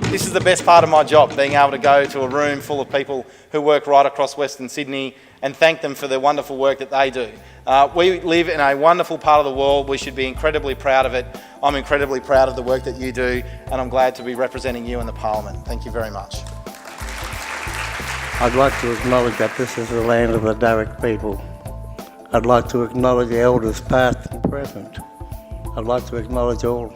This is the best part of my job, being able to go to a room full of people who work right across Western Sydney and thank them for the wonderful work that they do. We live in a wonderful part of the world. We should be incredibly proud of it. I'm incredibly proud of the work that you do, and I'm glad to be representing you in the Parliament. Thank you very much. I'd like to acknowledge that this is the land of the Darug people. I'd like to acknowledge the elders past and present. I'd like to acknowledge all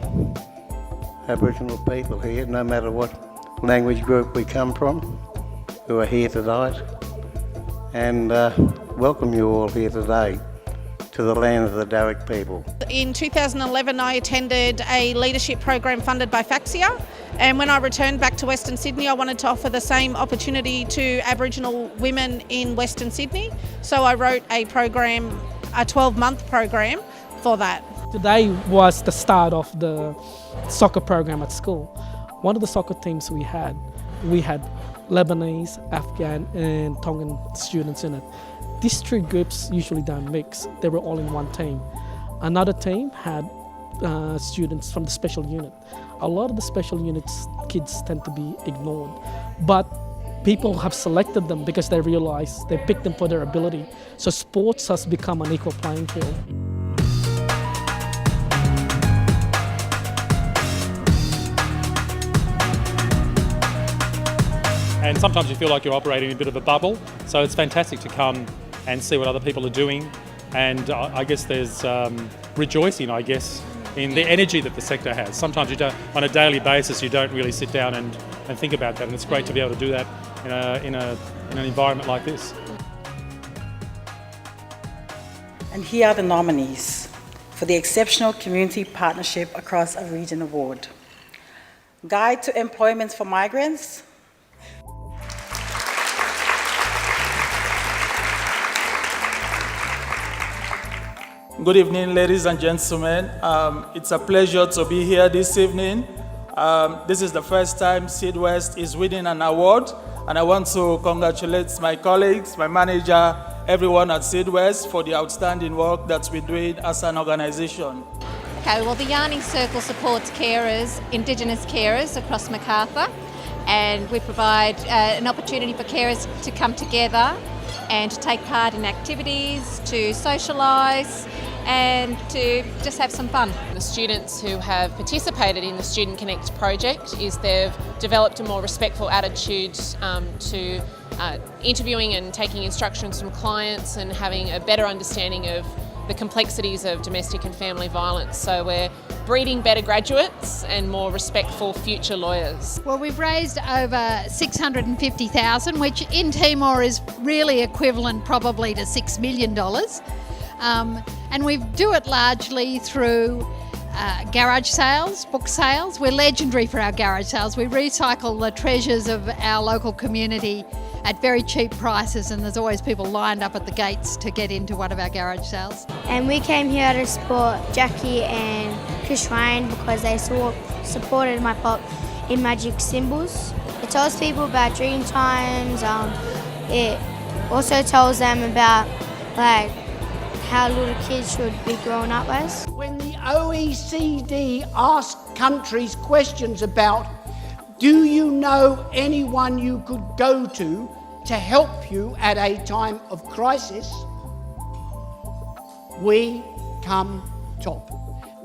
Aboriginal people here, no matter what language group we come from, who are here tonight, and welcome you all here today to the land of the Darug people. In 2011 I attended a leadership program funded by FAXIA, and when I returned back to Western Sydney I wanted to offer the same opportunity to Aboriginal women in Western Sydney, so I wrote a program, a 12-month program for that. Today was the start of the soccer program at school. One of the soccer teams we had Lebanese, Afghan and Tongan students in it. These three groups usually don't mix, they were all in one team. Another team had students from the special unit. A lot of the special units kids tend to be ignored, but people have selected them because they realize they picked them for their ability. So sports has become an equal playing field. And sometimes you feel like you're operating in a bit of a bubble, so it's fantastic to come and see what other people are doing. And I guess there's rejoicing, in the energy that the sector has. Sometimes you don't, on a daily basis, you don't really sit down and think about that, and it's great to be able to do that in an environment like this. And here are the nominees for the Exceptional Community Partnership Across a Region Award. Guide to Employment for Migrants. Good evening, ladies and gentlemen. It's a pleasure to be here this evening. This is the first time Seed West is winning an award, and I want to congratulate my colleagues, my manager, everyone at Seed West for the outstanding work that we're doing as an organisation. Okay, well the Yarning Circle supports carers, Indigenous carers across Macarthur, and we provide an opportunity for carers to come together and to take part in activities, to socialise and to just have some fun. The students who have participated in the Student Connect project is they've developed a more respectful attitude to interviewing and taking instructions from clients and having a better understanding of the complexities of domestic and family violence. So we're breeding better graduates and more respectful future lawyers. Well, we've raised over $650,000, which in Timor is really equivalent probably to $6 million. And we do it largely through garage sales, book sales. We're legendary for our garage sales. We recycle the treasures of our local community at very cheap prices, and there's always people lined up at the gates to get into one of our garage sales. And we came here to support Jackie and Chris Ryan because they supported my pop in Magic Symbols. It tells people about dream times. It also tells them about how little kids should be grown up as. When the OECD asks countries questions about, do you know anyone you could go to help you at a time of crisis, we come top.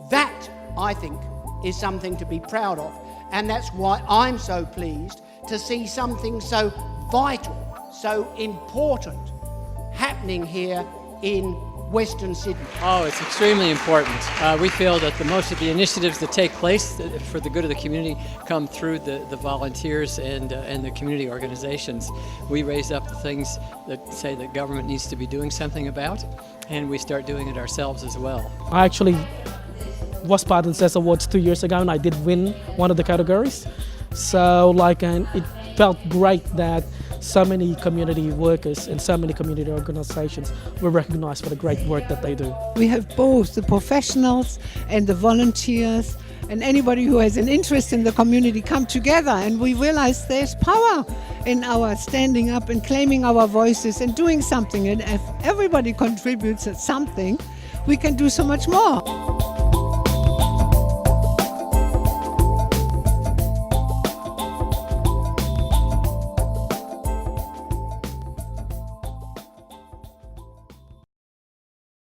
That, I think, is something to be proud of, and that's why I'm so pleased to see something so vital, so important happening here in Western Sydney. Oh, it's extremely important. We feel that the most of the initiatives that take place for the good of the community come through the volunteers and the community organizations. We raise up the things that say that government needs to be doing something about, and we start doing it ourselves as well. I actually was part of the CES Awards 2 years ago, and I did win one of the categories. So and it felt great that so many community workers and so many community organisations were recognised for the great work that they do. We have both the professionals and the volunteers and anybody who has an interest in the community come together, and we realise there's power in our standing up and claiming our voices and doing something, and if everybody contributes at something, we can do so much more.